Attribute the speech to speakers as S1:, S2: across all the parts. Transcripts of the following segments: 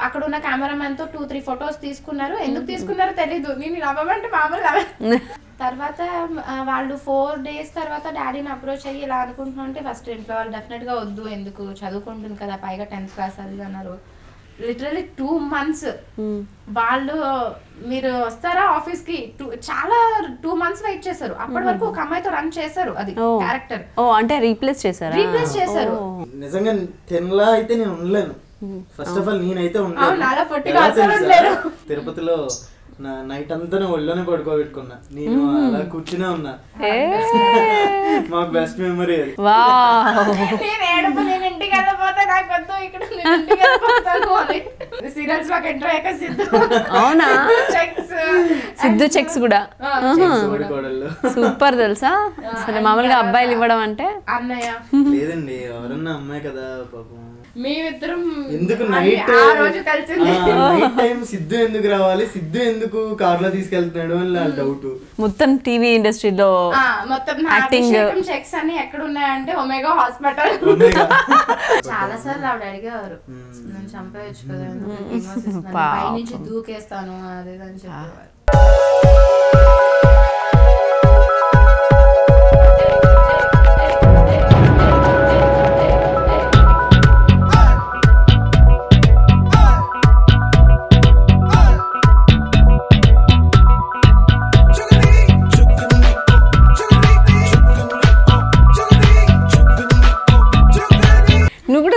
S1: అక్కడ ఉన్న కెమెరామెన్ తో 2-3 ఫొటోస్ తీసుకున్నారు. ఎందుకు తీసుకున్నారో తెలీదు, నేను నవ్వమంటే మామూలు తర్వాత వాళ్ళు 4 days తర్వాత డాడీని అప్రోచ్ అయ్యి ఇలా అనుకుంటున్నా అంటే ఫస్ట్ ఇంట్లో వాళ్ళు డెఫినెట్ గా వద్దు, ఎందుకు చదువుకుంటుంది కదా, పైగా 10th క్లాస్ అది అన్నారు. లిటరలీ 2 months వాళ్ళు మీరు వస్తారా ఆఫీస్ కి, చాలా 2 months వెయిట్ చేశారు. అప్పటి వరకు ఒక అమ్మాయితో రన్ చేశారు అది క్యారెక్టర్.
S2: అంటే రీప్లేస్ చేశారు.
S3: నిజంగా 10 లా అయితే నేను ఉండలేను. ఫస్ట్ ఆఫ్ ఆల్ నేనైతే ఉండలేను. తిరుపతిలో నైట్ అంతా ఒళ్ళోనే పడుకోబెట్టుకున్నా, నేను అలా కూర్చునే ఉన్నా. మాకు బెస్ట్ మెమరీ అది.
S1: నేను ఇంటికి వెళ్ళిపోతే నాకు వద్దు, ఇక్కడ ఇంటికి వెళ్ళిపోతాను. సీరియల్స్ లోకి ఎంటర్ అయ్యాక
S2: అవునా సిద్ధు చెక్స్ కూడా సూపర్ తెలుసా. అసలు మామూలుగా అబ్బాయిలు ఇవ్వడం అంటే
S1: అన్నయ్య
S3: లేదండి, ఎవరన్నా అమ్మాయి కదా పాపం.
S1: మేమిద్దరం
S3: ఎందుకు నైట్ నైట్ టైం సిద్ధు ఎందుకు రావాలి, సిద్ధు ఎందుకు కార్ లో తీసుకెళ్తున్నాడు అని డౌట్.
S2: మొత్తం టీవీ ఇండస్ట్రీలో
S1: మొత్తం యాక్టింగ్ చెక్స్ అన్ని ఎక్కడ ఉన్నాయంటే ఒమేగా హాస్పిటల్. చాలా సార్లు ఆవిడ అడిగేవారు, నేను చంపేయచ్చు కదా, పై నుంచి దూకేస్తాను అదే అని చెప్పేవారు.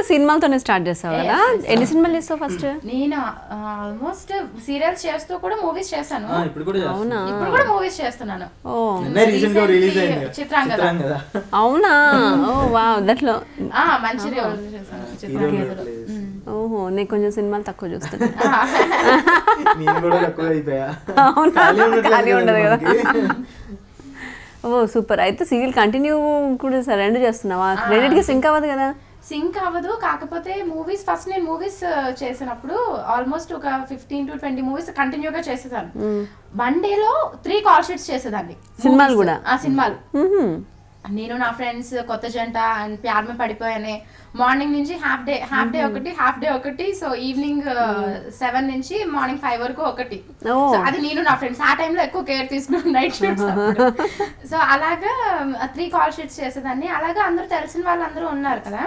S2: సినిమాలతోనే స్టార్ట్ చేసావు కదా, ఎన్ని సినిమాలు చేస్తావు ఫస్ట్?
S1: నేను ఆల్మోస్ట్ సీరియల్స్ చేస్తూ కూడా మూవీస్ చేశాను.
S3: ఇప్పుడు కూడా
S1: మూవీస్ చేస్తున్నాను.
S3: చిత్రాంగద.
S2: అవునా? ఓ వావ్, దట్లో
S1: మంచి
S2: ఓహో, నేను కొంచెం సినిమాలు తక్కువ చూస్తాను. ఖాళీ ఉండదు కదా. ఓ సూపర్. అయితే సీరియల్ కంటిన్యూ కూడా సరెండర్ చేస్తున్నావా? క్రెడిట్ గా సింక్ అవ్వదు కదా?
S1: సింక్ అవ్వదు, కాకపోతే మూవీస్ ఫస్ట్ నేను మూవీస్ చేసినప్పుడు ఆల్మోస్ట్ ఒక 15 to 20 మూవీస్ కంటిన్యూగా చేసేదాన్ని. 1 day లో 3 కాల్ షీట్స్ చేసేదాన్ని.
S2: సినిమాలు కూడా?
S1: సినిమాలు నేను నా ఫ్రెండ్స్ కొత్త జంట అండ్ ప్యార్ మే పడిపోయానే, మార్నింగ్ నుంచి హాఫ్ డే ఒకటి, సో ఈవినింగ్ 7 నుంచి మార్నింగ్ 5 వరకు ఒకటి. అది నేను నా ఫ్రెండ్స్ ఆ టైంలో ఎక్కువ కేర్ తీసుకున్నాను నైట్ షూట్స్. సో అలాగా 3 కాల్ షీట్స్ చేసేదాన్ని. అలాగా అందరూ తెలిసిన వాళ్ళందరూ ఉన్నారు కదా.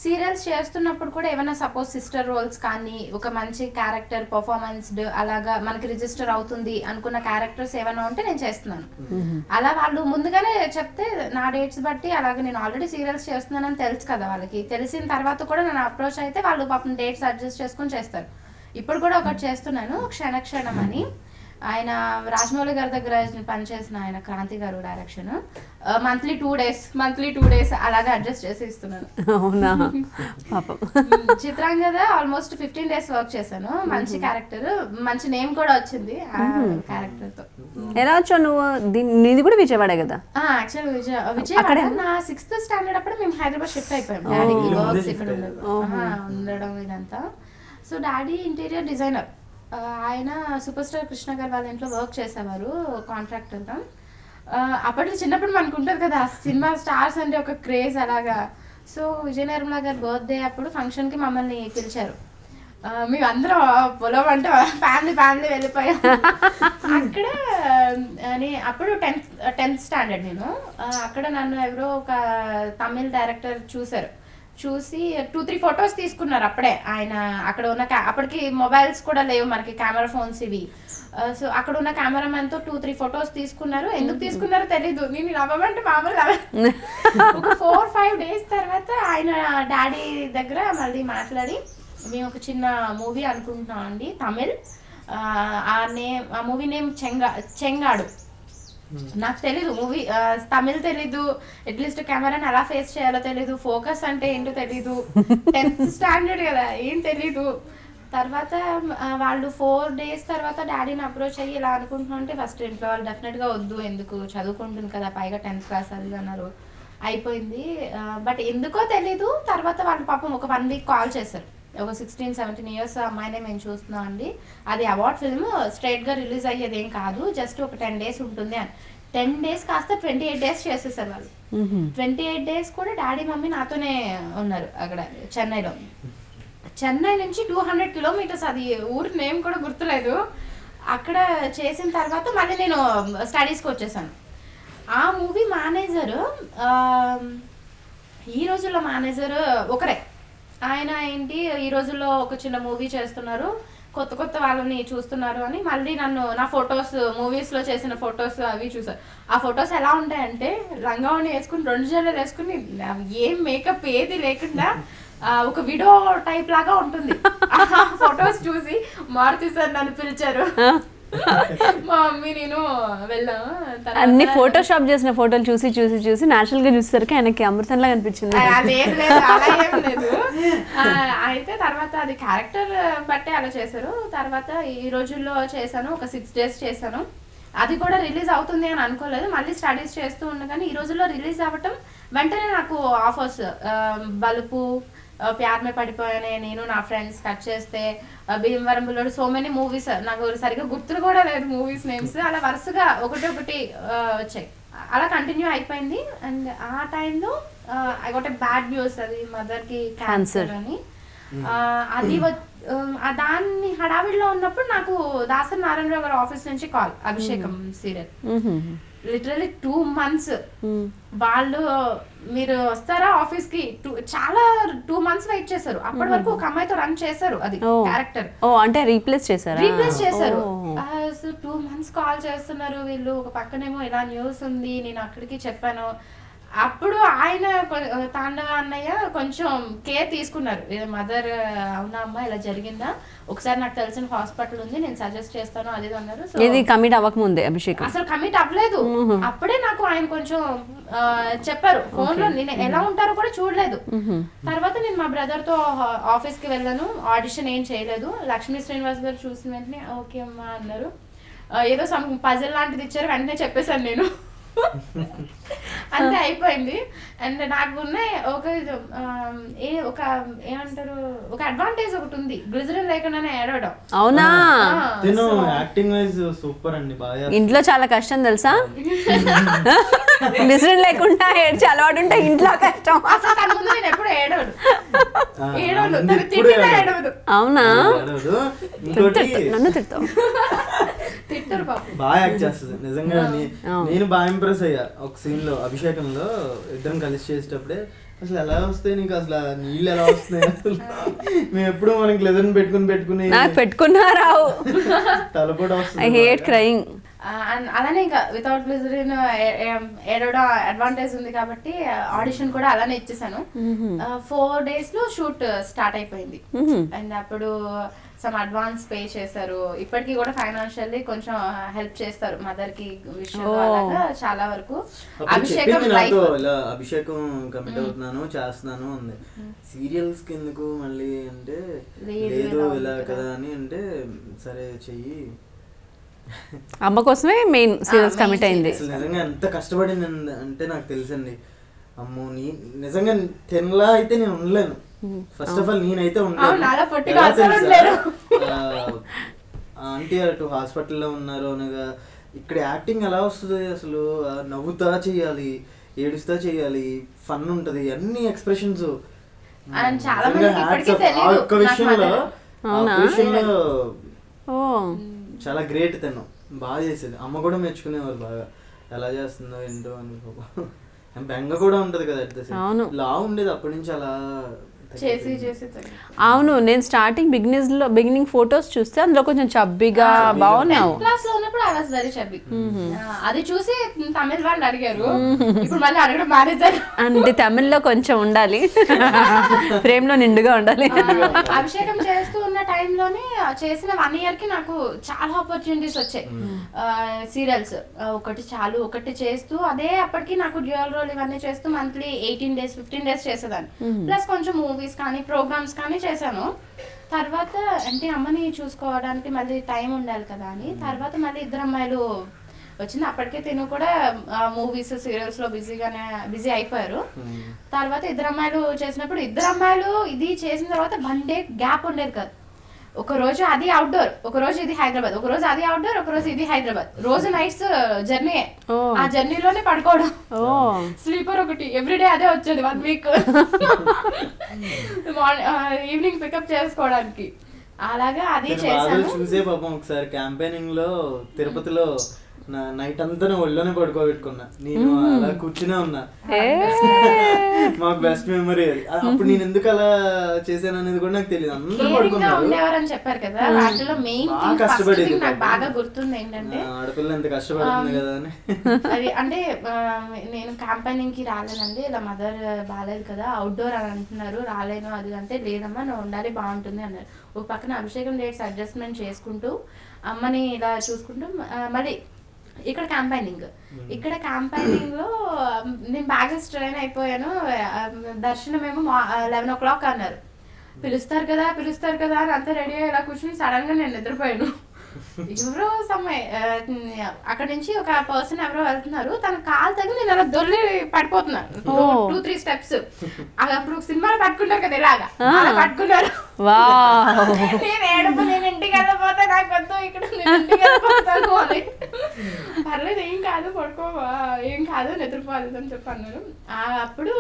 S1: సీరియల్స్ చేస్తున్నప్పుడు కూడా ఏమైనా సపోజ్ సిస్టర్ రోల్స్ కానీ ఒక మంచి క్యారెక్టర్ పర్ఫార్మెన్స్డ్ అలాగా మనకి రిజిస్టర్ అవుతుంది అనుకున్న క్యారెక్టర్స్ ఏమైనా ఉంటే నేను చేస్తున్నాను. అలా వాళ్ళు ముందుగానే చెప్తే నా డేట్స్ బట్టి అలాగే నేను ఆల్రెడీ సీరియల్స్ చేస్తున్నానని తెలుసు కదా వాళ్ళకి. తెలిసిన తర్వాత కూడా నన్ను అప్రోచ్ అయితే వాళ్ళు పాపం డేట్స్ అడ్జస్ట్ చేసుకుని చేస్తారు. ఇప్పుడు కూడా ఒకటి చేస్తున్నాను, క్షణక్షణం అని. ఆయన రాజమౌళి గారి దగ్గర పనిచేసిన ఆయన క్రాంతి గారు డైరెక్షన్. మంత్లీ 2 days అలాగే అడ్జస్ట్ చేసి ఇస్తున్నాను.
S2: అవునా?
S1: చిత్రాంగద ఆల్మోస్ట్ 15 days వర్క్ చేశాను. మంచి క్యారెక్టర్, మంచి నేమ్ కూడా వచ్చింది ఆ క్యారెక్టర్ తో.
S2: ఎలా వచ్చావు నువ్వు? నీది కూడా విజయవాడ కదా?
S1: యాక్చువల్ విజయవాడ. నా 6th standard అప్పుడు మేము హైదరాబాద్ షిఫ్ట్ అయిపోయాం. డాడీకి వర్క్స్ ఇక్కడ ఉండడం ఇదంతా. So daddy interior designer. ఆయన సూపర్ స్టార్ కృష్ణ గారు వాళ్ళ ఇంట్లో వర్క్ చేసేవారు కాంట్రాక్టర్గా. అప్పట్లో చిన్నప్పుడు మనకు ఉంటుంది కదా సినిమా స్టార్స్ అంటే ఒక క్రేజ్ అలాగా. సో విజయ నిర్మలా గారి బర్త్డే అప్పుడు ఫంక్షన్కి మమ్మల్ని పిలిచారు. మేమందరం పొలం అంటే ఫ్యామిలీ వెళ్ళిపోయాం. అక్కడ అప్పుడు 10th standard నేను. అక్కడ నన్ను ఎవరో ఒక తమిళ్ డైరెక్టర్ చూసి 2-3 ఫొటోస్ తీసుకున్నారు అప్పుడే. ఆయన అక్కడ ఉన్న అప్పటికి మొబైల్స్ కూడా లేవు మనకి, కెమెరా ఫోన్స్ ఇవి. సో అక్కడ ఉన్న కెమెరామెన్ తో 2-3 ఫొటోస్ తీసుకున్నారు. ఎందుకు తీసుకున్నారో తెలీదు, నేను నవ్వమంటే మామూలు ఒక 4-5 days తర్వాత ఆయన డాడీ దగ్గర మళ్ళీ మాట్లాడి మేము ఒక చిన్న మూవీ అనుకుంటున్నాం అండి తమిళ్. ఆ మూవీ నేమ్ చెంగాడు. నాకు తెలీదు మూవీ తమిళ్ తెలీదు, అట్లీస్ట్ కెమెరాని ఎలా ఫేస్ చేయాలో తెలీదు, ఫోకస్ అంటే ఏంటో తెలీదు, 10th standard కదా ఏం తెలీదు. తర్వాత వాళ్ళు 4 days తర్వాత డాడీని అప్రోచ్ అయ్యి ఇలా అనుకుంటున్నా అంటే ఫస్ట్ ఇంట్లో వాళ్ళు డెఫినెట్ గా వద్దు, ఎందుకు చదువుకుంటుంది కదా, పైగా 10th class అది అన్నారు. అయిపోయింది. బట్ ఎందుకో తెలీదు. తర్వాత వాళ్ళు పాపం ఒక 1 week కాల్ చేశారు. ఒక 16-17 years అమ్మాయినే మేము చూస్తున్నాం అండి, అది అవార్డ్ ఫిల్మ్ స్ట్రైట్ గా రిలీజ్ అయ్యేది ఏం కాదు, జస్ట్ ఒక 10 days ఉంటుంది అని. 10 days కాస్త 28 days చేసేసారు వాళ్ళు. 28 days కూడా డాడీ మమ్మీ నాతోనే ఉన్నారు అక్కడ చెన్నైలో. చెన్నై నుంచి 200 కిలోమీటర్స్, అది ఊరి నేమ్ కూడా గుర్తులేదు. అక్కడ చేసిన తర్వాత మళ్ళీ నేను స్టడీస్కి వచ్చేసాను. ఆ మూవీ మేనేజర్, ఈ రోజుల్లో మేనేజర్ ఒకరే. ఆయన ఏంటి ఈ రోజుల్లో ఒక చిన్న మూవీ చేస్తున్నారు, కొత్త కొత్త వాళ్ళని చూస్తున్నారు అని మళ్ళీ నన్ను నా ఫొటోస్, మూవీస్లో చేసిన ఫొటోస్ అవి చూసారు. ఆ ఫొటోస్ ఎలా ఉంటాయంటే లంగావణి వేసుకుని 2 జడలు వేసుకుని ఏం మేకప్ ఏది లేకుండా ఒక వీడియో టైప్ లాగా ఉంటుంది. ఆ ఫొటోస్ చూసి మారుతి సార్ నన్ను పిలిచారు. మా మమ్మీ నేను వెళ్ళాము.
S2: అన్ని ఫోటోషాప్ చేసిన ఫోటోలు చూసి చూసి చూసి న్యాచురల్ గా చూసేసరికి ఆయనకి అమృతంలా అనిపించింది.
S1: అలా ఏం లేదు. అయితే తర్వాత అది క్యారెక్టర్ బట్టే అలా చేశారు. తర్వాత ఈ రోజుల్లో చేశాను, ఒక 6 days చేశాను. అది కూడా రిలీజ్ అవుతుంది అని అనుకోలేదు. మళ్ళీ స్టడీస్ చేస్తూ ఉండగానే ఈ రోజుల్లో రిలీజ్ అవ్వటం వెంటనే నాకు ఆఫర్స్, బలుపు, ప్యార్ మే పడిపోయానే, నేను నా ఫ్రెండ్స్, కట్ చేస్తే, Bhimavaram Bullodu, so many movies, నాకు సరిగ్గా గుర్తులు కూడా లేదు మూవీస్ నేమ్స్. అలా వరుసగా ఒకటి వచ్చాయి. అలా కంటిన్యూ అయిపోయింది. అండ్ ఆ టైంలో I got a bad news, అది మదర్కి క్యాన్సర్ అని. అది దాన్ని హడావిడిలో ఉన్నప్పుడు నాకు దాసరి నారాయణరావు గారి ఆఫీస్ నుంచి కాల్, అభిషేకం సీరియల్. లిటరలీ 2 months వాళ్ళు మీరు వస్తారా ఆఫీస్ కి, చాలా 2 months వెయిట్ చేశారు. అప్పటి వరకు ఒక అమ్మాయితో రన్ చేశారు అది క్యారెక్టర్.
S2: అంటే రీప్లేస్ చేశారు.
S1: 2 months కాల్ చేస్తున్నారు వీళ్ళు. ఒక పక్కనేమో ఇలా న్యూస్ ఉంది, నేను అక్కడికి చెప్పాను. అప్పుడు ఆయన తాండవ అన్నయ్య కొంచెం కేర్ తీసుకున్నారు. మదర్ అవునా అమ్మా ఇలా జరిగిందా, ఒకసారి నాకు తెలిసిన హాస్పిటల్ ఉంది, నేను సజెస్ట్ చేస్తాను అది అన్నారు.
S2: ఇది కమిట్ అవ్వకముందే అభిషేక్
S1: అసలు కమిట్ అవ్వలేదు. అప్పుడే నాకు ఆయన కొంచెం చెప్పారు ఫోన్ లో, నేను ఎలా ఉంటారో కూడా చూడలేదు. తర్వాత నేను మా బ్రదర్ తో ఆఫీస్ కి వెళ్ళాను. ఆడిషన్ ఏం చేయలేదు. లక్ష్మీ శ్రీనివాస్ గారు చూసిన వెంటనే ఓకే అమ్మా అన్నారు. ఏదో సమ్ పజిల్ లాంటిది ఇచ్చారు, వెంటనే చెప్పేశాను నేను. అంతే అయిపోయింది. అండ్ నాకు ఉన్నాయి ఒక ఏమంటారు, ఒక అడ్వాంటేజ్ ఒకటి ఉంది, గ్లిజరిన్ లేకుండానే ఏడవడం.
S2: అవునా?
S3: యాక్టింగ్ వైజ్ సూపర్ అండి, బాగా.
S2: ఇంట్లో చాలా కష్టం తెలుసా, గ్లిజరిన్ లేకుండా ఏడ్చి అలవాటు ఉంటే ఇంట్లో కష్టం.
S1: అసలు తన ముందు నేను ఎప్పుడు ఏడవదు.
S2: అవునా? నన్ను తిడతావు.
S3: బాగా యాక్ట్ చేస్తుంది నిజంగా. నేను బాగా ఇంప్రెస్ అయ్యా ఒక సీన్ లో, అభిషేకంలో ఇద్దరం కలిసి చేసేటప్పుడే. అసలు ఎలా వస్తాయి నీకు, అసలు నీళ్ళు ఎలా వస్తున్నాయి అసలు. మేము ఎప్పుడు మనకి లెదర్ పెట్టుకుని
S2: పెట్టుకున్నారావు
S3: తల కూడా వస్తుంది.
S2: I hate crying.
S1: అలానే ఇంకా వితౌట్ గ్లిజరిన్ ఏడవడం అడ్వాంటేజ్ ఉంది కాబట్టి ఆడిషన్ కూడా అలానే ఇచ్చేసాను. 4 days లో షూట్ స్టార్ట్ అయిపోయింది. అండ్ అప్పుడు సమ్ అడ్వాన్స్ పే చేశారు. ఇప్పటికీ కూడా ఫైనాన్షియల్లీ కొంచెం హెల్ప్ చేస్తారు మదర్ కి విషయంలో, అలాగా చాలా వరకు. అభిషేకం
S3: కమిట్ అవుతున్నాను, చేస్తున్నాను ఉంది. సీరియల్స్ కి ఎందుకు మళ్ళీ అంటే, లేదు ఇలా కదా అని అంటే, సరే చెయ్యి.
S2: అమ్మ కోసమే మెయిన్ సీరియల్స్ కమిట్ అయింది.
S3: నిజంగా ఎంత కష్టపడింది అంటే నాకు తెలుసండి. అమ్మో, నిజంగా తినలా అయితే నేను ఉండలేను. ఫస్ట్ ఆఫ్ ఆల్ నేనైతే ఉండలేను. ఆంటీ అటు హాస్పిటల్లో ఉన్నారు అనగా, ఇక్కడ యాక్టింగ్ ఎలా వస్తుంది అసలు, నవ్వుతా చెయ్యాలి, ఏడుస్తా చెయ్యాలి, ఫన్ ఉంటది, అన్ని ఎక్స్ప్రెషన్స్. ఒక్క విషయంలో చాలా గ్రేట్. తను బాగా చేసేది. అమ్మ కూడా మెచ్చుకునేవాళ్ళు బాగా, ఎలా చేస్తుందో ఏంటో అని. బెంగ కూడా ఉంటది కదా, లా ఉండేది అప్పటి నుంచి అలా
S2: అవును. నేను స్టార్టింగ్ బిగినింగ్ ఫొటోస్ చూస్తే అందులో కొంచెం చబ్బిగా బాగున్నావు.
S1: అది చూసి తమిళ వాళ్ళు అడిగారు, ఇప్పుడు మళ్ళీ అడగడం మానేశారు.
S2: అంటే తమిళ్లో కొంచెం ఉండాలి, ఫ్రేమ్ లో నిండుగా ఉండాలి.
S1: అభిషేకం చేస్తూ ఉన్న టైంలోనే చేసిన 1 year కి నాకు చాలా ఆపర్చునిటీస్ వచ్చాయి సీరియల్స్. ఒకటి చేస్తూ అదే అప్పటికి నాకు డ్యూయల్ రోల్ ఇవన్నీ చేస్తూ మంత్లీ 18 days 15 days చేసేదాన్ని. ప్లస్ కొంచెం మూవీస్ కానీ ప్రోగ్రామ్స్ కానీ చేశాను. తర్వాత అంటే అమ్మని చూసుకోవడానికి మళ్ళీ టైం ఉండాలి కదా అని తర్వాత మళ్ళీ 2 అమ్మాయిలు వచ్చింది. అప్పటికే తిను కూడా మూవీస్ సీరియల్స్ లో బిజీ అయిపోయారు. తర్వాత 2 అమ్మాయిలు చేసినప్పుడు 2 అమ్మాయిలు ఇది చేసిన తర్వాత 1 day గ్యాప్ ఉండేది కదా. ఒక రోజు అది అవుట్డోర్, ఒక రోజు ఇది హైదరాబాద్, ఒక రోజు అది అవుట్డోర్, ఒక రోజు ఇది హైదరాబాద్, రోజు నైట్స్ జర్నీ, ఆ జర్నీలోనే పడుకోవడం, స్లీపర్ ఒకటి ఎవ్రీడే అదే వచ్చేది 1 వీక్, ఈవినింగ్ పికప్ చేసుకోవడానికి. అలాగా అది చేశాను.
S3: చూసే పాపం ఒకసారి క్యాంపెయినింగ్ లో తిరుపతిలో నైట్ అంతా ఒళ్ళోనే పడుకోబెట్టుకున్నా, నేను అలా కూర్చునే ఉన్నా. మాకు బెస్ట్ మెమరీ అది. అప్పుడు నేను ఎందుకు అలా చేశాను అనేది కూడా నాకు తెలియదు. అందరూ
S1: పడుకునేవారని చెప్పారు కదా, వాటిలో మెయిన్ కష్టపడేది నాకు బాగా గుర్తుంది ఏంటంటే
S3: ఆడపిల్ల ఎంత కష్టపడుతుంది కదా అని.
S1: అది అంటే నేను క్యాంపెయినింగ్ కి రాలేనండి, ఇలా మదర్ బాగాలేదు కదా, అవుట్డోర్ అని అంటున్నారు, రాలేను అది అంటే, లేదమ్మా నువ్వు ఉండాలి బాగుంటుంది అన్నారు. ఒక పక్కన అభిషేకం డేట్స్ అడ్జస్ట్మెంట్ చేసుకుంటూ అమ్మని ఇలా చూసుకుంటూ మళ్ళీ ఇక్కడ క్యాంపైనింగ్ లో నేను బాగా స్ట్రెయిన్ అయిపోయాను. దర్శనం ఏమో 11 o'clock అన్నారు. పిలుస్తారు కదా అని అంతా రెడీ అయ్యి ఇలా కూర్చుని సడన్ గా నేను నిద్రపోయాను. ఎవరో అక్కడ నుంచి ఒక పర్సన్ ఎవరో వెళ్తున్నారు, తన కాలు తగిలి నేను అలా దొల్లి పడిపోతున్నాను 2-3 steps. అప్పుడు సినిమాలో పట్టుకుంటారు కదా ఇలాగా అలా పట్టుకున్నారు. నేను ఏడుపు, నేను ఇంటికి వెళ్ళిపోతా, నాకు వద్దు ఇక్కడ, నేను ఇంటికి వెళ్ళిపోతాను అని. పర్లేదు ఏం కాదు పడుకోవా, ఏం కాదు నిద్రపోదు అని చెప్పి అన్నారు. అప్పుడు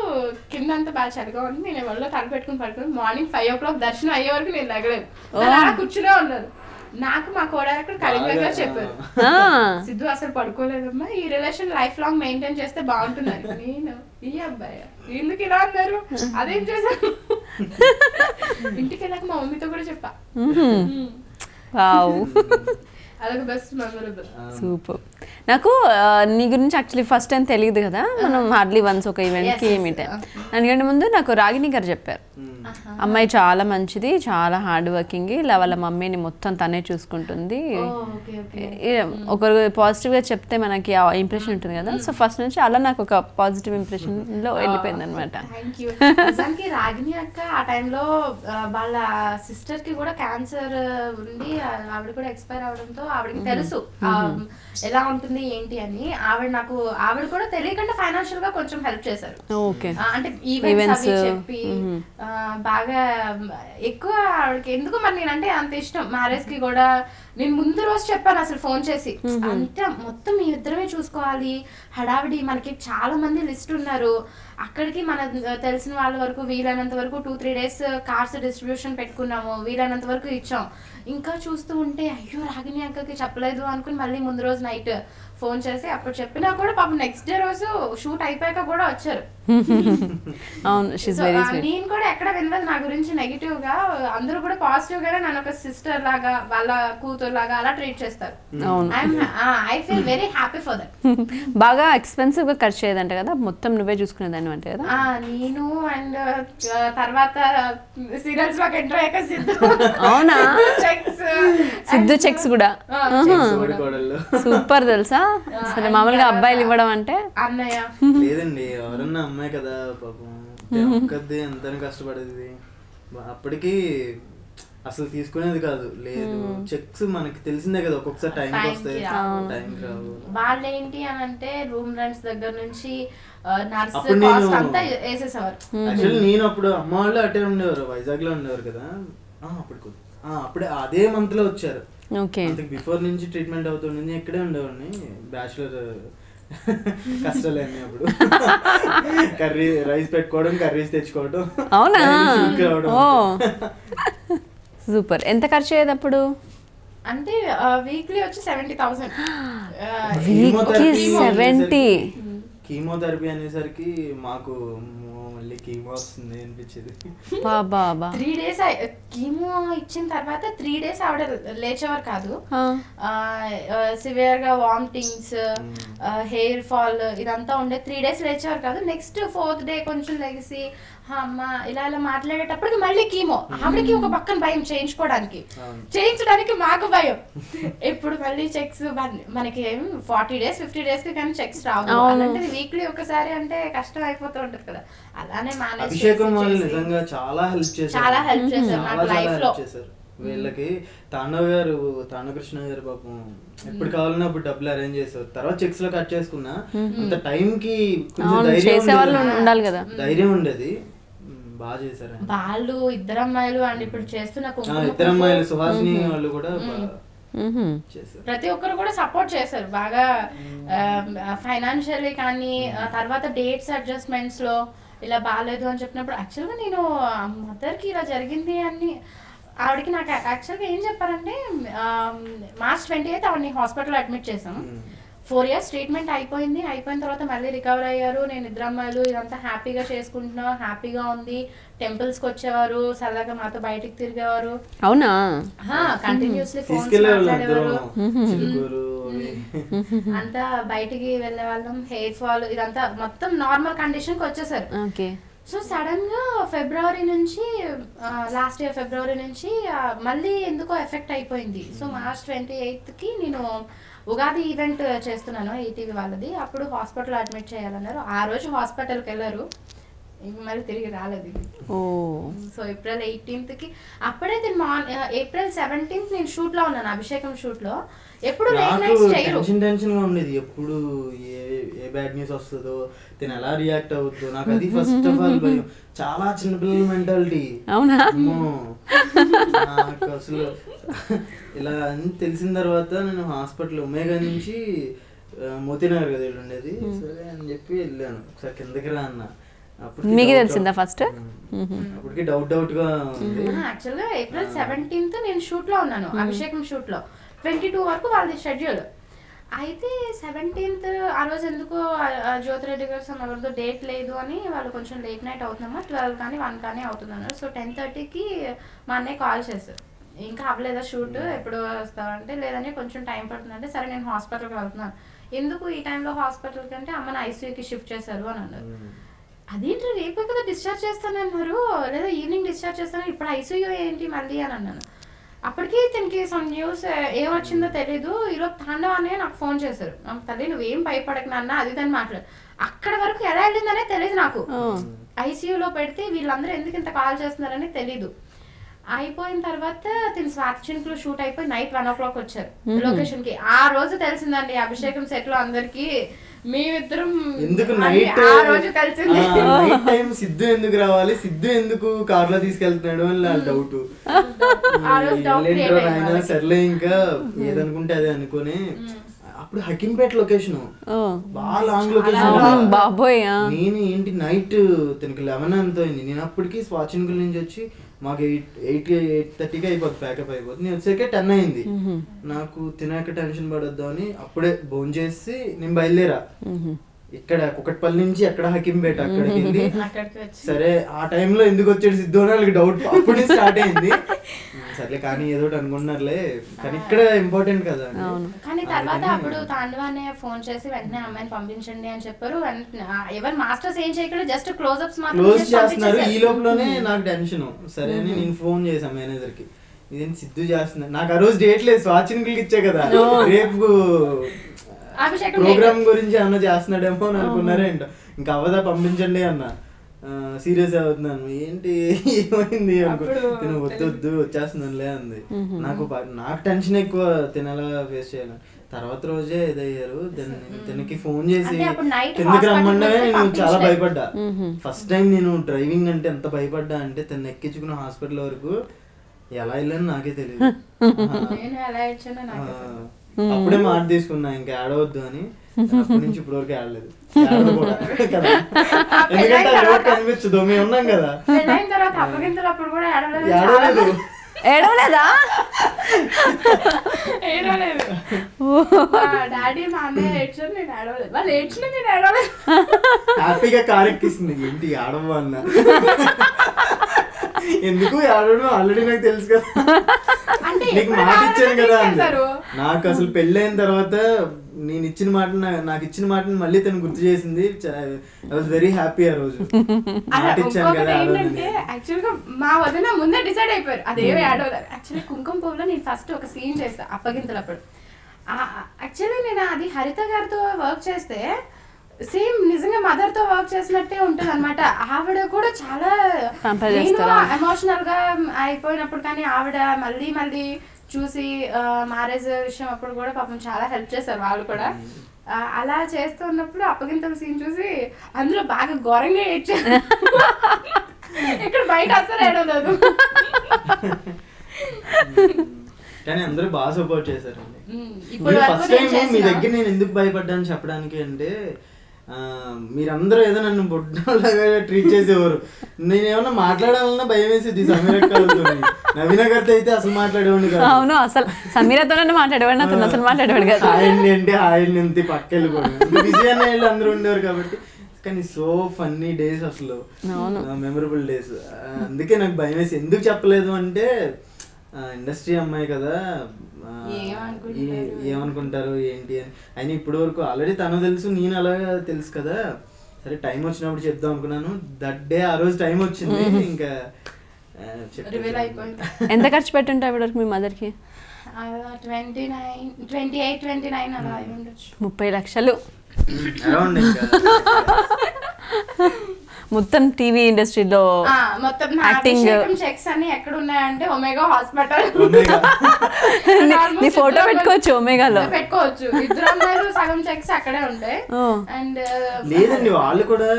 S1: కిందంతా బాగా చలిగా ఉంది, నేను ఎవరిలో తల పెట్టుకుని పడుకుని మార్నింగ్ 5 o'clock దర్శనం అయ్యే వరకు నేను లెగలేదు, అలా కూర్చునే ఉన్నారు. నాకు మా కోడైరెక్టర్ కళింగ గారు చెప్పారు, సిద్ధు అసలు పడుకోలేదమ్మా, ఈ రిలేషన్ లైఫ్ లాంగ్ మెయింటైన్ చేస్తే బాగుంటున్నారు. నేను ఈ అబ్బాయి ఎందుకు ఇలా అన్నారు, అదేం చేశాను. ఇంటికి వెళ్ళాక మా మమ్మీతో కూడా చెప్పా. అదొక బెస్ట్ మెమరబుల్.
S2: సూపర్. నాకు నీ గురించి యాక్చువల్లీ ఫస్ట్ టైం తెలియదు కదా, మనం హార్డ్లీ వన్స్ ఒక ఈవెంట్కి మీట్ అయ్యాం. దానికంటే ముందు నాకు రాగిణి గారు చెప్పారు, అమ్మాయి చాలా మంచిది, చాలా హార్డ్ వర్కింగ్, ఇలా వాళ్ళ మమ్మీని మొత్తం తనే చూసుకుంటుంది. ఒకరు పాజిటివ్గా చెప్తే మనకి ఆ ఇంప్రెషన్ ఉంటుంది కదా, సో ఫస్ట్ నుంచి అలా నాకు ఒక పాజిటివ్ ఇంప్రెషన్లో వెళ్ళిపోయింది అనమాట.
S1: రాగిణి అక్క ఆ టైంలో వాళ్ళ సిస్టర్కి కూడా క్యాన్సర్ ఉండి ఆవిడ కూడా ఎక్స్పైర్ అవడంతో ఆవిడకి తెలుసు ఎలా ఉంటుంది ఏంటి అని. ఆవిడ కూడా తెలియకుండా ఫైనాన్షియల్ గా కొంచెం హెల్ప్ చేశారు. అంటే ఈవెంట్స్ అవి చెప్పి బాగా ఎక్కువ ఆవిడకి ఎందుకు మరి నేనంటే అంత ఇష్టం. మ్యారేజ్ కి కూడా నేను ముందు రోజు చెప్పాను అసలు ఫోన్ చేసి, అంటే మొత్తం మీ ఇద్దరమే చూసుకోవాలి, హడావిడి, మనకి చాలా మంది లిస్ట్ ఉన్నారు, అక్కడికి మన తెలిసిన వాళ్ళ వరకు వీలైనంత వరకు 2-3 days కార్స్ డిస్ట్రిబ్యూషన్ పెట్టుకున్నాము, వీలైనంత వరకు ఇచ్చాం. ఇంకా చూస్తూ ఉంటే అయ్యో రాగిణి అక్కకి చెప్పలేదు అనుకుని మళ్ళీ ముందు రోజు నైట్ ఫోన్ చేసి అప్పుడు చెప్పినా కూడా పాపం నెక్స్ట్ డే రోజు షూట్ అయిపోయాక కూడా వచ్చారు. నేను కూడా ఎక్కడ వినలేదు నా గురించి నెగిటివ్ గా, అందరూ కూడా పాజిటివ్ గానే నన్ను ఒక సిస్టర్ లాగా వాళ్ళ కూతురు లాగా అలా ట్రీట్ చేస్తారు. I feel very happy for that.
S2: బాగా ఎక్స్పెన్సివ్ గా ఖర్చు అయ్యేదంట కదా, మొత్తం నువ్వే చూసుకునేదాన్ని అంటే కదా.
S1: నేను అండ్ తర్వాత సీరియల్స్ లోకి ఎంటర్ అయ్యాక సిద్ధు.
S2: అవునా, సిద్ధు చెక్స్ కూడా సూపర్ తెలుసా. సరే మామూలుగా అబ్బాయిలు ఇవ్వడం అంటే
S1: అన్నయ్య
S3: లేదండి, ఎవరన్నా అమ్మాయి కదా పాపం, ఒక్కదే ఎంత కష్టపడేది. అప్పటికి అసలు తీసుకునేది కాదు, లేదు చెక్స్ మనకి తెలిసిందే కదా, ఒక్కొక్కసారి టైంకి వస్తాయి, టైంకి రావు.
S1: వాళ్ళు ఏంటి అని అంటే రూమ్ రెంట్స్ దగ్గర నుంచి యాక్చువల్లీ
S3: నేను అప్పుడు అమ్మ వాళ్ళు అటే ఉండేవారు, వైజాగ్ లో ఉండేవారు కదా, అప్పుడే అదే మంత్ లో వచ్చారు. బిఫోర్ నుంచి ట్రీట్మెంట్ అవుతుండే ఇక్కడే ఉండేవాడిని, బ్యాచులర్ కష్టాలన్నీ. అప్పుడు రైస్ పెట్టుకోవడం, కర్రీస్ తెచ్చుకోవడం.
S2: అవునా, సూపర్. ఎంత ఖర్చు అయ్యేది అప్పుడు?
S1: అంటే వీక్లీ వచ్చి 70,000.
S3: కీమోథెరపీ అనేసరికి మాకు మళ్ళీ కీమో వస్తుంది అనిపించేది.
S1: 3 days కీమో ఇచ్చిన తర్వాత 3 days ఆవిడ లేచేవారు కాదు. సివియర్ గా వామిటింగ్స్, హెయిర్ ఫాల్ ఇదంతా ఉండే. 3 days లేచేవారు కాదు. నెక్స్ట్ 4th day కొంచెం లెగిసి అమ్మ ఇలా ఇలా మాట్లాడేటప్పటికి మళ్ళీ కీమో. ఆవిడకి ఒక పక్కన భయం చేయించడానికి మాకు భయం. ఇప్పుడు మళ్ళీ చెక్స్ మనకి 40 days 50 days కి కానీ చెక్స్ రావు. అంటే వీక్లీ ఒకసారి అంటే కష్టం అయిపోతూ ఉంటది కదా. అలానే
S3: అభిషేకం వాళ్ళు నిజంగా చాలా హెల్ప్ చేశారు
S1: నాకు లైఫ్ లో.
S3: వీళ్ళకి తాండవ కృష్ణ గారు పాపం ఎప్పుడు కావాలన్నా అప్పుడు డబ్బులు అరేంజ్ చేశారు. తర్వాత చెక్స్ లో కట్ చేసుకున్నా అంత టైం కి కొంచెం ధైర్యం ఉండేది. బాగా చేశారు
S1: వాళ్ళు ఇద్దరు అమ్మాయిలు అండ్ ఇప్పుడు చేస్తున్న
S3: ఇద్దరు అమ్మాయిలు సుహాసిని వాళ్ళు కూడా
S1: ప్రతి ఒక్కరు కూడా సపోర్ట్ చేశారు బాగా ఫైనాన్షియల్లీ కానీ. తర్వాత డేట్స్ అడ్జస్ట్మెంట్స్ లో ఇలా బాగాలేదు అని చెప్పినప్పుడు యాక్చువల్గా నేను మదర్కి ఇలా జరిగింది అని ఆవిడకి నాకు యాక్చువల్గా ఏం చెప్పారంటే March 28 ఆవిడని హాస్పిటల్లో అడ్మిట్ చేసాం. 4 years ట్రీట్మెంట్ అయిపోయిన తర్వాత మళ్ళీ రికవర్ అయ్యారు. నేను ఇద్దరు అమ్మాయిలు ఇదంతా హ్యాపీగా చేసుకుంటున్నా, హ్యాపీగా ఉంది. టెంపుల్స్కి వచ్చేవారు, సరదాగా మాతో బయటికి తిరిగేవారు.
S2: అవునా?
S1: కంటిన్యూస్లీ ఫోన్స్ మాట్లాడేవారు, అంతా బయటికి వెళ్ళే వాళ్ళం. హెయిర్ ఫాల్ ఇదంతా మొత్తం నార్మల్ కండిషన్కి వచ్చేసారు. సో సడన్ గా ఫిబ్రవరి నుంచి లాస్ట్ ఇయర్ ఫిబ్రవరి నుంచి మళ్ళీ ఎందుకో ఎఫెక్ట్ అయిపోయింది. సో March 28కి నేను ఉగాది ఈవెంట్ చేస్తున్నాను ఈటీవీ వాళ్ళది. అప్పుడు హాస్పిటల్ అడ్మిట్ చేయాలన్నారు. ఆ రోజు హాస్పిటల్కి వెళ్ళారు, మళ్ళీ తిరిగి రాలేదు. సో April 18కి అప్పుడే April 17th నేను షూట్ లో ఉన్నాను, అభిషేకం షూట్ లో. ఎప్పుడు
S3: టెన్షన్ గా ఉండేది, ఎప్పుడు ఏ బ్యాడ్ న్యూస్ వస్తుందో, తిని ఎలా రియాక్ట్ అవుతుందో. నాకు అది ఫస్ట్ ఆఫ్ ఆల్ భయం. చాలా చిన్నపిల్లల మెంటాలిటీ. నాకు అసలు ఇలా అని తెలిసిన తర్వాత నేను హాస్పిటల్ ఒమేగా నుంచి మోతీనగర్ కదా ఉండేది, సరే అని చెప్పి వెళ్ళాను. ఒకసారి కిందకి రా అన్న.
S2: మీకు తెలిసిందా ఫస్ట్?
S3: అప్పటికి డౌట్ గా ఉంది.
S1: యాక్చువల్గా April 17th నేను షూట్ లో ఉన్నాను, అభిషేకం షూట్ లో. 22 వరకు వాళ్ళది షెడ్యూల్. అయితే 17th ఆ రోజు ఎందుకో జ్యోతిరెడ్డి గారు ఎవరితో డేట్ లేదు అని వాళ్ళు కొంచెం లేట్ నైట్ అవుతుందమ్మా, 12 కానీ 1 కానీ అవుతుంది అన్నారు. సో 10:30కి మా అన్నయ్య కాల్ చేశారు, ఇంకా అవ్వలేదా షూట్, ఎప్పుడు వస్తావంటే లేదని కొంచెం టైం పడుతుందంటే సరే నేను హాస్పిటల్కి వెళ్తున్నాను. ఎందుకు ఈ టైంలో హాస్పిటల్కి అంటే అమ్మని ఐసీయూకి షిఫ్ట్ చేశారు అని అన్నారు. అదేంటి రేపు కదా డిశ్చార్జ్ చేస్తానన్నారు, లేదా ఈవినింగ్ డిశ్చార్జ్ చేస్తాను, ఇప్పుడు ఐసీయూ ఏంటి మళ్ళీ అని అన్నాను. అప్పటికి తనకి సమ్ న్యూస్ ఏమొచ్చిందో తెలీదు. ఈరోజు తాండవ అనే నాకు ఫోన్ చేశారు, నాకు తల్లి నువ్వేం భయపడకు నాన్న అది దాన్ని మాట్లాడు. అక్కడ వరకు ఎలా వెళ్ళిందనే తెలియదు నాకు. ఐసీయూలో పెడితే వీళ్ళందరూ ఎందుకు ఇంత కాల్ చేస్తున్నారని తెలీదు. అయిపోయిన తర్వాత తిని స్వాతి చినుకులు షూట్ అయిపోయి నైట్ 1 o'clock వచ్చారు లొకేషన్ కి. ఆ రోజు తెలిసిందండి అభిషేకం సెట్ లో అందరికి మేమిద్దరం
S3: ఎందుకు నైట్
S1: ఆ రోజు తెలిసింది.
S3: నైట్ టైం సిద్ధు ఎందుకు రావాలి, సిద్ధు ఎందుకు కార్ లో తీసుకెళ్తున్నాడు అని నా డౌట్. సర్లే ఇంకా ఏదనుకుంటే అదే అనుకుని. అప్పుడు హకీంపేట లొకేషన్ బాగా లాంగ్ లొకేషన్
S2: బాబోయ్.
S3: నేను ఏంటి నైట్ తనకి 11 అంత అయింది. నేను అప్పటికి స్వాచిన్కుల నుంచి వచ్చి మాకు 8:30కి అయిపోతుంది, ప్యాకప్ అయిపోతుంది. నేను వచ్చాకే 10 అయింది. నాకు తినక టెన్షన్ పడొద్దు అని అప్పుడే భోజనం చేసి నేను బయలుదేరా. ఇక్కడ కుకట్పల్లి నుంచి ఎక్కడ హకీంపేట అక్కడికి వెళ్ళి సరే ఆ టైంలో ఎందుకు వచ్చాడు సిద్ధు అని వాళ్ళకి డౌట్ అప్పుడే స్టార్ట్ అయింది. సర్లే కానీ ఏదో అనుకుంటున్నారులే, కానీ ఇక్కడ ఇంపార్టెంట్ కదా.
S1: కానీ తర్వాత అప్పుడు తాండవానే ఫోన్ చేసి వెంటనే అమ్మాయిని పంపించండి అని చెప్పారు. ఎవరు మాస్టర్స్ ఏం చేయకుండా జస్ట్ క్లోజ్
S3: చేస్తున్నారు. ఈ లోపలనే నాకు టెన్షన్. సరే అని నేను ఫోన్ చేశాను మేనేజర్ కి, ఇదేం సిద్ధు చేస్తున్నా. నాకు ఆ రోజు డేట్ లేదు, స్వాచిన్కులకి ఇచ్చే కదా, రేపు ప్రోగ్రామ్ గురించి అన్న చేస్తున్నాడేమో అని అనుకున్నారే. ఇంకా అవదా పంపించండి అన్న. సీరియస్ అవుతున్నాను, ఏంటి ఏమైంది అనుకో, వద్దు వచ్చేస్తున్నానులే అంది. నాకు టెన్షన్ ఎక్కువ, తినలా ఫేస్ చేయాలి. తర్వాత రోజే ఇదయ్యారు. తనకి ఫోన్ చేసి కిందకి రమ్మండమే నేను చాలా భయపడ్డా. ఫస్ట్ టైం నేను డ్రైవింగ్ అంటే ఎంత భయపడ్డా అంటే తను ఎక్కించుకున్న హాస్పిటల్ వరకు ఎలా వెళ్ళాను నాకే తెలియదు. అప్పుడే మాట తీసుకున్నా ఇంకా ఆడవద్దు అని. అప్పటి నుంచి ఇప్పటి వరకు ఆడలేదు. ఎందుకంటే రోడ్ కనిపించదు, మేము ఉన్నాం కదా. ఆడలేదు.
S2: ఏడవలేదా?
S1: డాడీ మా అన్నయ్య ఏడ్చారు, నేను ఆడవలేదు. వాళ్ళు ఏడ్చిన నేను ఆడవలేదు.
S3: హ్యాపీగా కార్ ఎక్కిస్తుంది, ఏంటి ఆడవు అన్న. ఎందుకు ఆడడం ఆల్రెడీ నాకు తెలుసు కదా, నీకు మాట ఇచ్చాను కదా అన్నారు. నాకు అసలు పెళ్ళైన తర్వాత నేను ఇచ్చిన మాట, నాకు ఇచ్చిన మాటని మళ్ళీ తను గుర్తు చేసింది. ఐ వాజ్ వెరీ హ్యాపీ ఆ రోజు. మాట ఇచ్చాను కదా.
S1: యాక్చువల్గా మా వదిన ముందే డిసైడ్ అయిపోయారు అదేవి ఆడవదు. యాక్చువల్లీ కుంకుమ పువ్వులో నేను ఫస్ట్ ఒక సీన్ చేస్తాను అప్పగింతలప్పుడు. యాక్చువల్లీ నేను అది హరిత గారితో వర్క్ చేస్తే సేమ్ నిజంగా మదర్ తో వర్క్ చేసినట్టే ఉంటుంది అనమాట. ఆవిడ కూడా చాలా ఎమోషనల్ గా అయిపోయినప్పుడు కానీ ఆవిడ మళ్ళీ మళ్ళీ చూసి మ్యారేజ్ విషయం అప్పుడు కూడా పాపం చాలా హెల్ప్ చేశారు వాళ్ళు కూడా. అలా చేస్తున్నప్పుడు అప్పగింతల సీన్ చూసి అందులో బాగా ఘోరంగా ఏడ్చారు. ఇక్కడ బయట అసలు ఏడవలేదు.
S3: కానీ అందరూ బాగా సపోర్ట్ చేశారండి. ఫస్ట్ టైం మీ దగ్గర నేను ఎందుకు భయపడ్డాను చెప్పడానికి అంటే, మీరందరూ ఏదో నన్ను బొడ్డలాగా ట్రీట్ చేసేవారు. నేను ఏమన్నా మాట్లాడాలన్నా భయం వేసేది సమీరతో. నవీన గారితో అయితే అసలు మాట్లాడేవాడిని కాదు.
S2: అవును, అసలు సమీరతో మాట్లాడేవాడిని, అతను అసలు మాట్లాడేవాడు కదా.
S3: హాయండి అంటే హాయండి అంతే పక్క వెళ్ళిపోయాడు. బిజీ అన్న వాళ్ళు అందరూ ఉండేవారు కాబట్టి. కానీ సో ఫన్నీ డేస్ అసలు, మెమరబుల్ డేస్. అందుకే నాకు భయం వేసి ఎందుకు చెప్పలేదు అంటే, ఇండస్ట్రీ అమ్మాయి కదా, ఏమనుకుంటారు ఏంటి అని. అయినా ఇప్పటి వరకు ఆల్రెడీ తను తెలుసు, నేను అలాగా తెలుసు కదా, సరే టైం వచ్చినప్పుడు చెప్దాం అనుకున్నాను. దట్ డే ఆ రోజు టైం వచ్చింది. ఇంకా
S2: ఎంత ఖర్చు పెట్టుంటా ఇప్పటివరకు మీ మదర్కి?
S1: 28-29 అలా
S2: 30 లక్షలు
S3: అరౌండ్. ఇంకా
S2: మొత్తం టీవీ ఇండస్ట్రీలో
S1: మొత్తం
S2: యాక్టింగ్
S1: చెక్స్ అన్ని ఎక్కడ ఉన్నాయంటే ఒమేగా హాస్పిటల్.
S2: నీ ఫోటో పెట్టుకోవచ్చు ఒమేగాలో,
S1: పెట్టుకోవచ్చు. ఇద్దరు అమ్మాయిలు సగం చెక్స్ అక్కడే ఉంటాయి. అండ్
S3: లేదండి, వాళ్ళు కూడా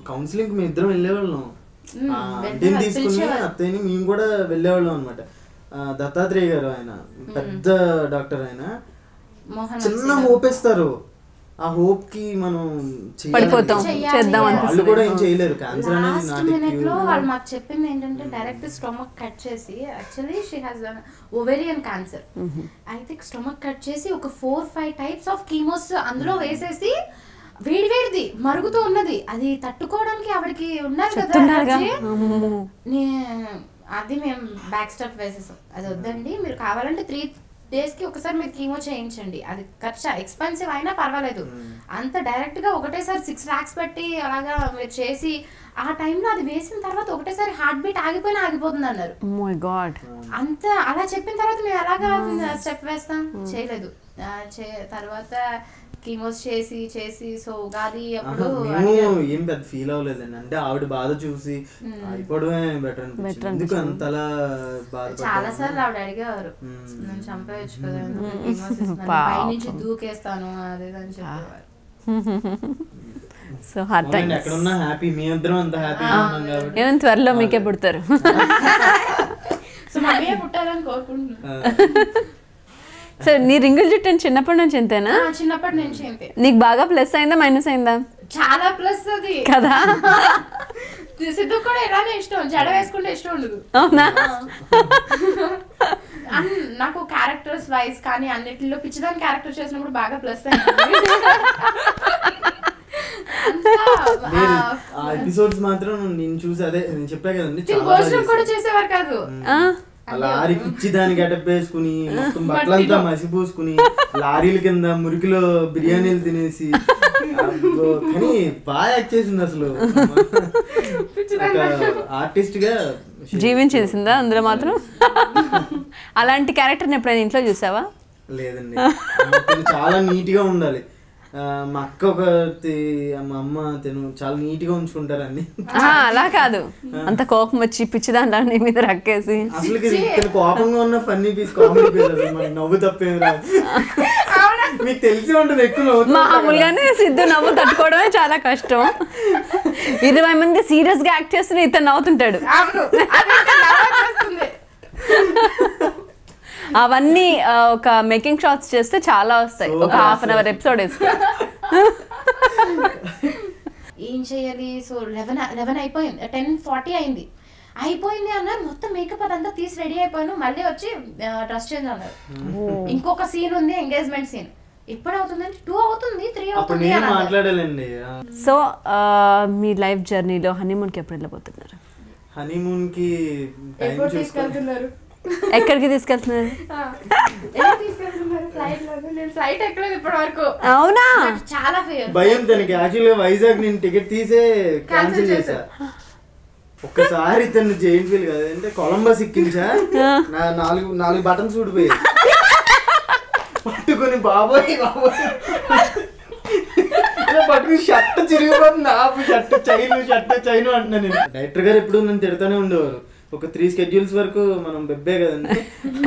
S3: కౌన్సిలింగ్ మేము ఇద్దరం వెళ్ళేవాళ్ళం. అద్దెని తీసుకుని అత్తయ్యని మేము కూడా వెళ్ళేవాళ్ళం అనమాట. దత్తాత్రేయ గారు ఆయన పెద్ద డాక్టర్, ఆయన చిన్న హోప్ ఇస్తారు. ఆ హోప్ కి మనం
S2: పడిపోతాం, చేద్దాం
S3: వాళ్ళు కూడా ఏం చేయలేరు. క్యాన్సర్ అనేది
S1: వాళ్ళు మాకు చెప్పింది ఏంటంటే డైరెక్ట్ స్టొమక్ కట్ చేసి, actually she has ovarian cancer. అయితే స్టొమక్ కట్ చేసి ఒక 4-5 టైప్స్ ఆఫ్ కీమోస్ అందులో వేసేసి, వేడివేడిది మరుగుతూ ఉన్నది, అది తట్టుకోవడానికి ఆవిడకి ఉన్నారు కదా. అది మేము బ్యాక్ స్టెప్ వేసేసాం. అది వద్దండి, మీరు కావాలంటే 3 days కి ఒకసారి మీరు కీమో చేయించండి, అది ఖర్చు ఎక్స్పెన్సివ్ అయినా పర్వాలేదు. అంత డైరెక్ట్ గా ఒకటేసారి 6 lakhs పెట్టి అలాగా మీరు చేసి, ఆ టైంలో అది వేసిన తర్వాత ఒకటేసారి హార్ట్ బీట్ ఆగిపోయినా ఆగిపోతుంది అన్నారు. అంత అలా చెప్పిన తర్వాత మేము ఎలాగా స్టెప్ వేస్తాం, చేయలేదు. తర్వాత కీమోస్ చేసి సో ఉగాది అప్పుడు
S3: ఏం పెద్ద ఫీల్ అవ్వలేదండి. అంటే ఆవిడ బాధ చూసి అయిపోవడమే బెటర్ అనిపించింది. ఎందుకు అంతలా బాధ? చాలా సార్లు ఆవిడ అడిగేవారు, నేను చంపేయచ్చు కదా, పై నుంచి దూకేస్తాను అదే అని చెప్పేవారు.
S2: సో హార్ట్ టైం
S3: ఎక్కడున్నా హ్యాపీ, మీ ఇద్దరం అంత హ్యాపీ ఉన్నాం కాబట్టి
S2: ఏమైనా త్వరలో మీకే పుడతారు.
S1: సో మమ్మీ పుట్టాలని కోరుకుంటున్నాను.
S2: సో నీ రింగుల జుట్టు చిన్నప్పటి నుంచి ఎంతేనా?
S1: చిన్నప్పటి నుంచి అంతే.
S2: నీకు బాగా ప్లస్ అయిందా మైనస్ అయిందా?
S1: చాలా ప్లస్ అది
S2: కదా.
S1: సిద్ధు కూడా ఇలానే ఇష్టం, జడ వేసుకుంటే ఇష్టం ఉండదు.
S2: అవునా?
S1: నాకు క్యారెక్టర్స్ వైజ్ కానీ అన్నిటిలో పిచ్చిదాని క్యారెక్టర్ చేసినప్పుడు బాగా ప్లస్ అయింది.
S3: ఎపిసోడ్స్ మాత్రం నేను చూసి అదే నేను చెప్పా కదండి,
S1: భోజనం కూడా చేసేవారు కాదు.
S3: లారీ పిచ్చి దానికి గెటప్ వేసుకుని మొత్తం బట్టలంతా మసిపోసుకుని లారీల కింద మురికిలో బిర్యానీలు తినేసి, కానీ బాగా యాక్ట్ చేసింది అసలు. ఆర్టిస్ట్ గా
S2: జీవించేసిందా అందులో మాత్రం. అలాంటి క్యారెక్టర్ ఎప్పుడైనా ఇంట్లో చూసావా?
S3: లేదండి, చాలా నీట్ గా ఉండాలి. మా అక్క ఒకటి, మా అమ్మ చాలా నీట్ గా ఉంచుకుంటారు అన్ని.
S2: అలా కాదు, అంత కోపం వచ్చి పిచ్చిదాంట్లో నీ మీద రక్కేసి.
S3: అసలు కోపంగా ఉన్న ఫన్నీ పీస్, కామెడీ పీస్, మనకి నవ్వు తప్పేం రాదు. మీకు తెలిసి ఉంటుంది ఎక్కువ.
S2: మామూలుగానే సిద్ధు నవ్వు తట్టుకోవడమే చాలా కష్టం. 20 మంది సీరియస్ గా యాక్ట్ చేస్తున్న ఇతను నవ్వుతుంటాడు. అవన్నీ ఒక మేకింగ్ షాట్స్ చేస్తే చాలా వస్తాయి, ఒక ½ hour ఎపిసోడ్ వేస్తే.
S1: ఏం చేయాలి? సో 11 అయిపోయింది, 10:40 అయింది అన్నారు. మొత్తం మేకప్ అదంతా తీసి రెడీ అయిపోయాను. మళ్ళీ వచ్చి డ్రెస్ చేంజ్ అన్నారు. ఇంకొక సీన్ ఉంది, ఎంగేజ్మెంట్ సీన్. ఎప్పుడు అవుతుందంటే 2 అవుతుంది, 3 అవుతుంది
S3: మాట్లాడాలండి.
S2: సో మీ లైఫ్ జర్నీలో హనీమూన్ కి ఎప్పుడు వెళ్ళబోతున్నారు?
S3: హనీమూన్ కి
S1: తీసుకెళ్తున్నారు.
S2: ఎక్కడికి తీసుకెళ్తున్నారు? అవునా?
S1: చాలా
S3: భయం తనకి. యాక్చువల్గా వైజాగ్ నేను టికెట్ తీసే క్యాన్సిల్ చేశా. ఒక్కసారి తను జైంట్ వీల్ కదా అంటే కొలంబస్ ఎక్కించా, నా 4 బటన్స్ ఊడిపోయాయి. పట్టుకుని బాబోయ్ పట్టుకుని షర్ట్ చిరిగిపోతుంది. ఆపు షర్ట్ చైను అంటున్నా నేను. డైరెక్టర్ గారు ఎప్పుడు నన్ను తిడతానే ఉండేవారు. ఒక 3 schedules వరకు మనం బెబ్బే కదండి,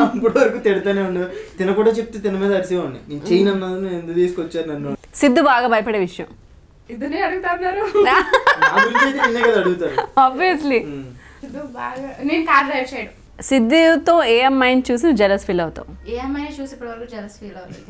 S3: అప్పటి వరకు తిడతానే ఉండేవారు. తినకుండా చెప్తే తిన మీద అరిసేవాడిని. నేను చేయను అన్నది, నేను ఎందుకు తీసుకొచ్చాను నన్ను.
S2: సిద్ధు బాగా భయపడే విషయం
S1: ఇద్దరిని అడుగుతున్నారు.
S2: ఆబ్వియస్లీ.
S1: బాగా నేను కార్ డ్రైవ్ చేయడం.
S2: సిద్ధుతో ఏ అమ్మాయిని చూసి జెలస్ ఫీల్ అవుతావు?
S1: ఏ అమ్మాయిని చూసి ఇప్పటివరకు జెలస్ ఫీల్ అవ్వలేదు.